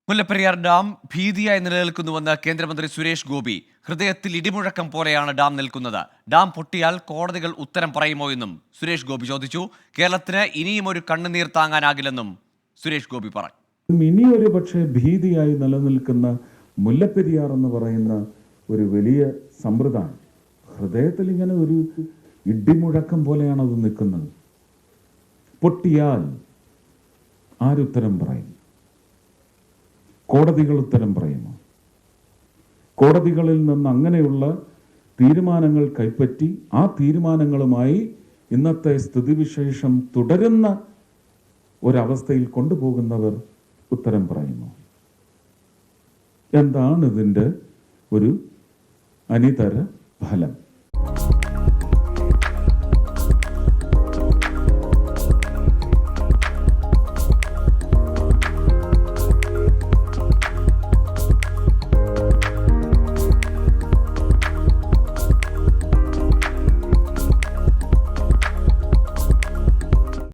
Mullaperiyar dam ഭീതിയായി നിലനിൽക്കുന്നുവെന്ന് കേന്ദ്രമന്ത്രി സുരേഷ് ഗോപി. ഹൃദയത്തിൽ ഇടിമുഴക്കം പോലെയാണ് ഡാം നിൽക്കുന്നത്. ഡാം പൊട്ടിയാൽ കോടതികൾ ഉത്തരം പറയുമോ എന്നും സുരേഷ് ഗോപി ചോദിച്ചു. കേരളത്തിന് ഇനിയും ഒരു കണ്ണുനീർ താങ്ങാനാകില്ലെന്നും സുരേഷ് ഗോപി പറഞ്ഞു. ഇനിയൊരു പക്ഷേ ഭീതിയായി നിലനിൽക്കുന്ന മുല്ലപ്പെരിയാർ എന്ന് പറയുന്ന ഒരു വലിയ സമ്പ്രദായം ഹൃദയത്തിൽ ഇങ്ങനെ ഒരു ഇടിമുഴക്കം പോലെയാണ് അത് നിൽക്കുന്നത്. പൊട്ടിയാൽ ആരുത്തരം പറയും? കോടതികൾ ഉത്തരം പറയുമോ? കോടതികളിൽ നിന്ന് അങ്ങനെയുള്ള തീരുമാനങ്ങൾ കൈപ്പറ്റി ആ തീരുമാനങ്ങളുമായി ഇന്നത്തെ സ്ഥിതിവിശേഷം തുടരുന്ന ഒരവസ്ഥയിൽ കൊണ്ടുപോകുന്നവർ ഉത്തരം പറയുമോ? എന്താണ് ഇതിൻ്റെ ഒരു അനിതര ഫലം?